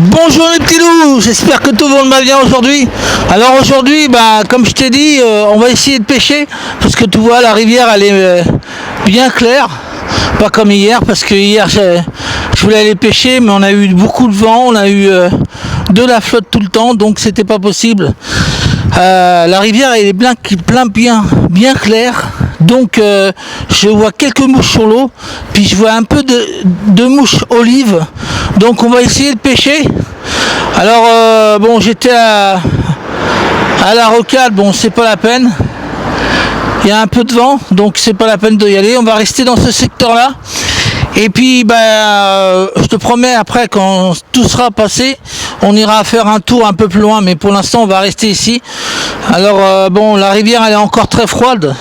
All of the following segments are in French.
Bonjour les petits loups, j'espère que tout le monde va bien aujourd'hui. Alors aujourd'hui, comme je t'ai dit, on va essayer de pêcher parce que tu vois la rivière elle est bien claire, pas comme hier parce que hier je voulais aller pêcher mais on a eu beaucoup de vent, on a eu de la flotte tout le temps donc c'était pas possible. La rivière elle est bien claire. Donc je vois quelques mouches sur l'eau, puis je vois un peu de mouches olives. Donc on va essayer de pêcher. Alors bon, j'étais à la rocade, bon c'est pas la peine. Il y a un peu de vent, donc c'est pas la peine d'y aller. On va rester dans ce secteur-là. Et puis je te promets après quand tout sera passé, on ira faire un tour un peu plus loin, mais pour l'instant on va rester ici. Alors bon, la rivière elle est encore très froide.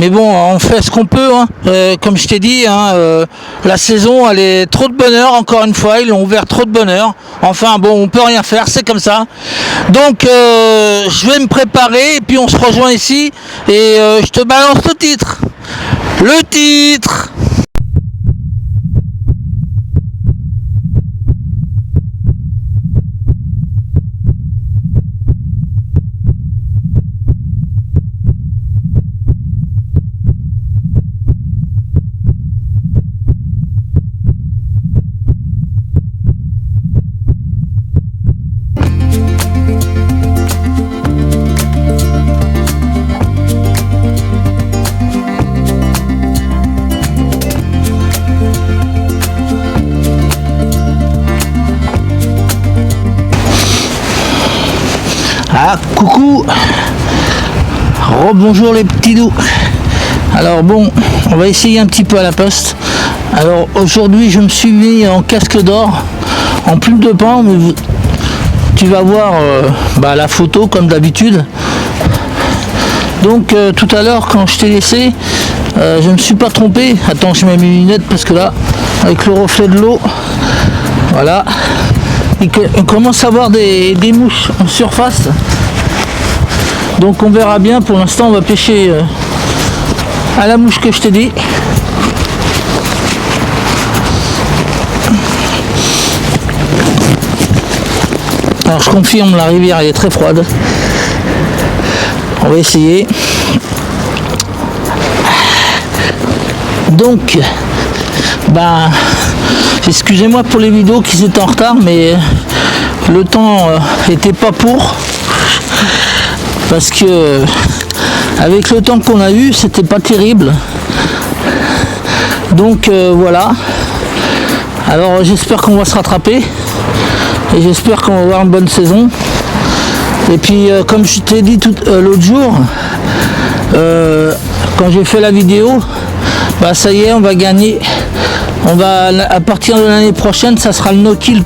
Mais bon, on fait ce qu'on peut, hein. Comme je t'ai dit, la saison, elle est trop de bonheur, encore une fois, ils l'ont ouvert trop de bonheur. Enfin bon, on peut rien faire, c'est comme ça. Donc, je vais me préparer, et puis on se rejoint ici, et je te balance le titre. Le titre! Ah, coucou, rebonjour les petits loups. Alors bon, on va essayer un petit peu à la poste. Alors aujourd'hui je me suis mis en casque d'or, en plume de pain, mais tu vas voir la photo comme d'habitude. Donc tout à l'heure quand je t'ai laissé, je me suis pas trompé. Attends, je mets mes lunettes parce que là, avec le reflet de l'eau, voilà. Et on commence à voir des mouches en surface. Donc on verra bien. Pour l'instant on va pêcher à la mouche que je t'ai dit. Alors je confirme, la rivière elle est très froide. On va essayer. Donc excusez-moi pour les vidéos qui étaient en retard, mais le temps était pas pour, parce que avec le temps qu'on a eu, c'était pas terrible. Donc voilà. Alors j'espère qu'on va se rattraper et j'espère qu'on va avoir une bonne saison. Et puis comme je t'ai dit l'autre jour, quand j'ai fait la vidéo, ça y est, on va gagner. On va, à partir de l'année prochaine, ça sera le no-kill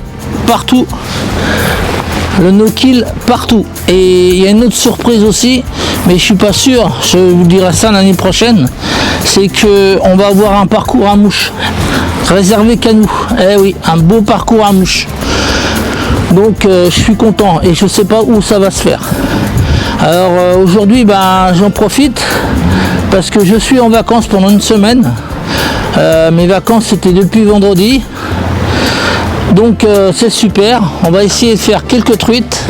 partout. Le no-kill partout. Et il y a une autre surprise aussi, mais je suis pas sûr, je vous dirai ça l'année prochaine, c'est que on va avoir un parcours à mouche réservé qu'à nous. Eh oui, un beau parcours à mouche. Donc je suis content et je sais pas où ça va se faire. Alors aujourd'hui, j'en profite parce que je suis en vacances pendant une semaine. Mes vacances c'était depuis vendredi, donc c'est super. On va essayer de faire quelques truites.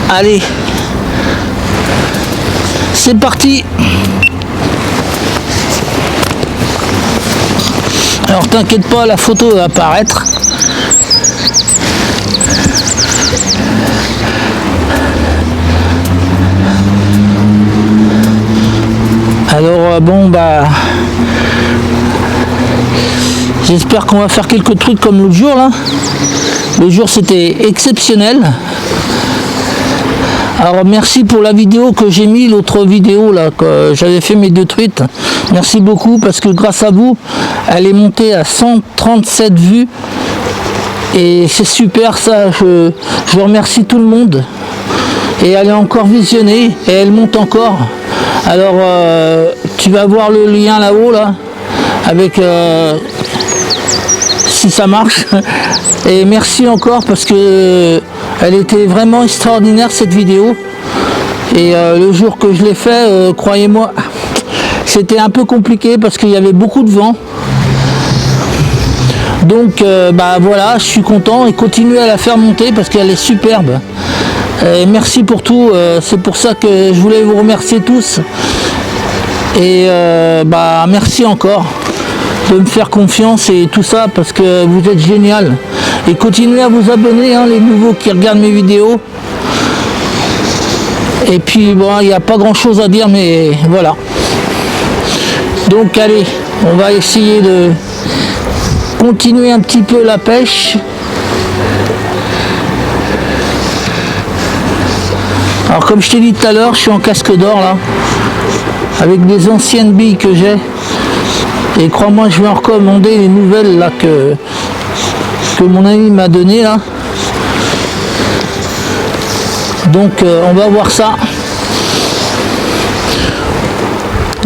Allez, c'est parti. Alors t'inquiète pas, la photo va apparaître. Alors j'espère qu'on va faire quelques trucs comme l'autre jour là. Le jour c'était exceptionnel. Alors merci pour la vidéo que j'ai mis, l'autre vidéo là, que j'avais fait mes 2 truites. Merci beaucoup parce que grâce à vous, elle est montée à 137 vues. Et c'est super ça, je remercie tout le monde. Et elle est encore visionnée et elle monte encore. Alors tu vas voir le lien là-haut là, avec si ça marche. Et merci encore parce que elle était vraiment extraordinaire cette vidéo. Et le jour que je l'ai fait, croyez-moi, c'était un peu compliqué parce qu'il y avait beaucoup de vent. Donc bah voilà, je suis content et continuez à la faire monter parce qu'elle est superbe. Et merci pour tout, c'est pour ça que je voulais vous remercier tous. Et bah merci encore de me faire confiance et tout ça parce que vous êtes génial. Et continuez à vous abonner, hein, les nouveaux qui regardent mes vidéos. Et puis bon, il n'y a pas grand chose à dire, mais voilà. Donc allez, on va essayer de continuer un petit peu la pêche. Alors comme je t'ai dit tout à l'heure, je suis en casque d'or là, avec des anciennes billes que j'ai. Et crois-moi, je vais en recommander les nouvelles là que mon ami m'a donné là. Donc on va voir ça.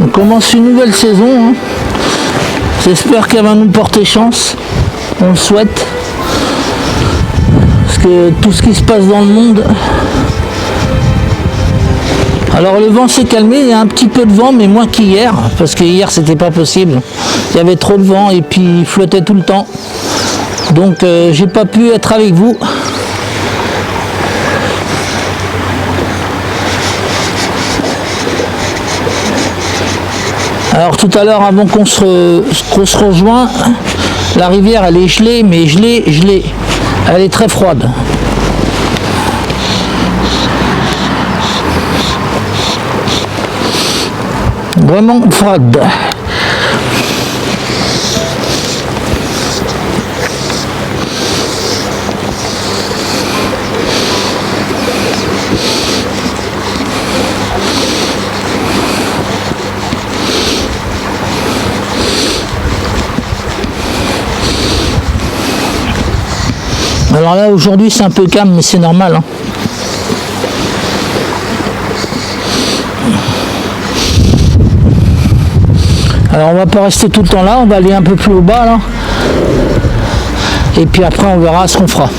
On commence une nouvelle saison. Hein. J'espère qu'elle va nous porter chance. On le souhaite. Parce que tout ce qui se passe dans le monde. Alors le vent s'est calmé, il y a un petit peu de vent, mais moins qu'hier. Parce que hier c'était pas possible. Il y avait trop de vent et puis il flottait tout le temps. Donc j'ai pas pu être avec vous. Alors tout à l'heure, avant qu'on se rejoint, la rivière elle est gelée, mais gelée. Elle est très froide. Vraiment froide. Alors là aujourd'hui c'est un peu calme, mais c'est normal. Hein. Alors on va pas rester tout le temps là, on va aller un peu plus au bas là. Et puis après on verra ce qu'on fera.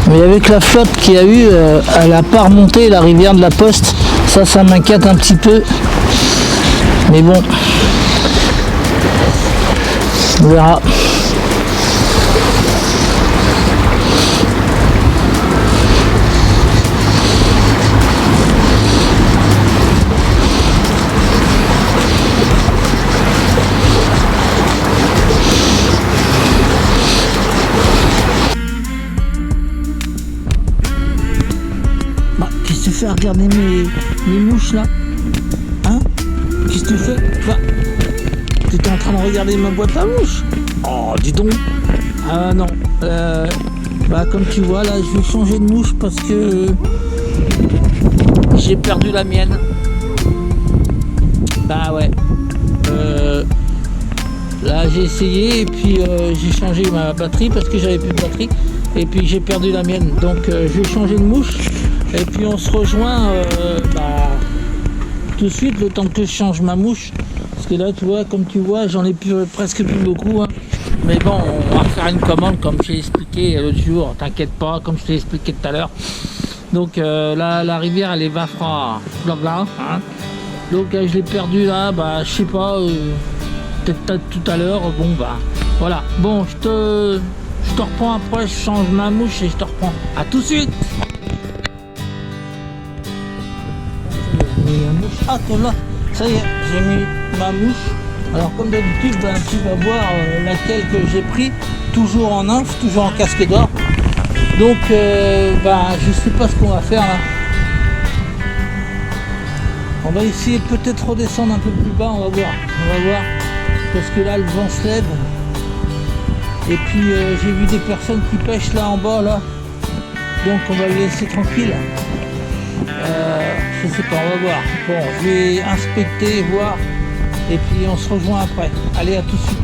Mais avec la flotte qu'il y a eu, elle n'a pas remonté la rivière de la Poste. Ça m'inquiète un petit peu. Mais bon, on verra. Qu'est-ce que tu fais à regarder mes mouches là? Hein? Qu'est-ce que tu fais? Bah, tu étais en train de regarder ma boîte à mouches? Oh, dis donc! Ah non. Bah comme tu vois là, je vais changer de mouche parce que j'ai perdu la mienne. Bah ouais. Là j'ai essayé et puis j'ai changé ma batterie parce que j'avais plus de batterie. Et puis j'ai perdu la mienne. Donc je vais changer de mouche. Et puis on se rejoint tout de suite le temps que je change ma mouche. Parce que là tu vois, comme tu vois, j'en ai presque plus beaucoup. Hein. Mais bon, on va faire une commande comme j'ai expliqué l'autre jour. T'inquiète pas, comme je t'ai expliqué tout à l'heure. Donc la rivière elle est Vafra, blabla. Hein. Donc je l'ai perdu là, bah je sais pas, peut-être tout à l'heure. Bon bah voilà. Bon, je te reprends après, je change ma mouche et je te reprends. À tout de suite. Ah, là, ça y est, j'ai mis ma mouche. Alors comme d'habitude, ben, tu vas voir laquelle que j'ai pris, toujours en nymphe, toujours en casque d'or. Donc je sais pas ce qu'on va faire là. On va essayer peut-être redescendre un peu plus bas, on va voir. Parce que là le vent se lève. Et puis j'ai vu des personnes qui pêchent là en bas là. Donc on va les laisser tranquille. Je sais pas, on va voir. Bon, je vais inspecter, voir, et puis on se rejoint après. Allez, à tout de suite.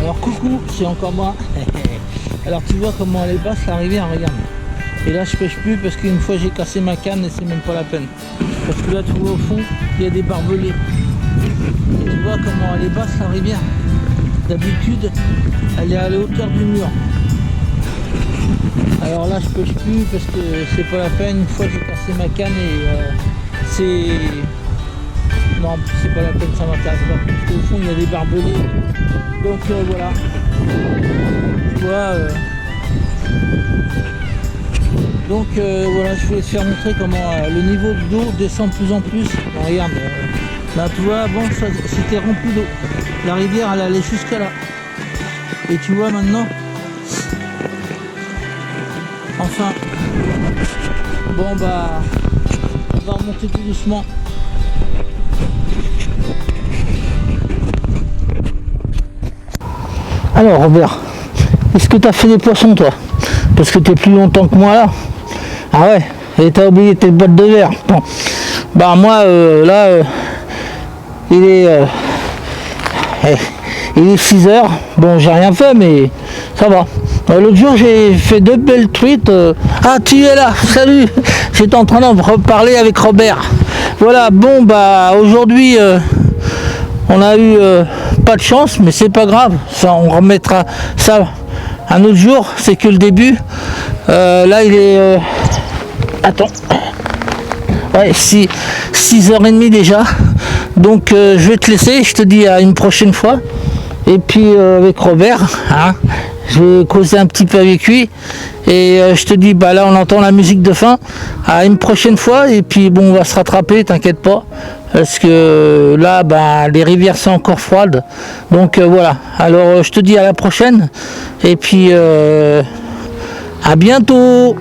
Alors coucou, c'est encore moi. Alors tu vois comment elle est basse la rivière, regarde. Et là je pêche plus parce qu'une fois j'ai cassé ma canne et c'est même pas la peine. Parce que là tu vois au fond, il y a des barbelés. Et tu vois comment elle est basse la rivière. D'habitude, elle est à la hauteur du mur. Alors là je pêche plus parce que c'est pas la peine. Une fois j'ai cassé ma canne et c'est... Non, c'est pas la peine, ça m'intéresse pas. Parce qu'au fond il y a des barbelés. Donc voilà. Tu vois. Donc voilà, je voulais te faire montrer comment le niveau d'eau descend de plus en plus. Bon, regarde, là tu vois, avant c'était rempli d'eau. La rivière elle allait jusqu'à là. Et tu vois maintenant, enfin, bon bah, on va remonter tout doucement. Alors Robert, est-ce que tu as fait des poissons toi? Parce que tu es plus longtemps que moi là. Ah ouais, et t'as oublié tes boîtes de verre. Bon, bah moi là, il est 6 heures. Bon, j'ai rien fait, mais ça va. L'autre jour, j'ai fait 2 belles truites. Ah, tu es là, salut. J'étais en train de reparler avec Robert. Voilà, bon, bah aujourd'hui, on a eu pas de chance, mais c'est pas grave. Ça, on remettra ça un autre jour. C'est que le début. Là, il est... Attends. Ouais, 6h30 déjà. Donc je vais te laisser, je te dis à une prochaine fois. Et puis avec Robert, hein, je vais causer un petit peu avec lui. Et je te dis, bah là on entend la musique de fin. À une prochaine fois. Et puis bon, on va se rattraper, t'inquiète pas. Parce que là, bah, les rivières sont encore froides. Donc voilà. Alors je te dis à la prochaine. Et puis à bientôt.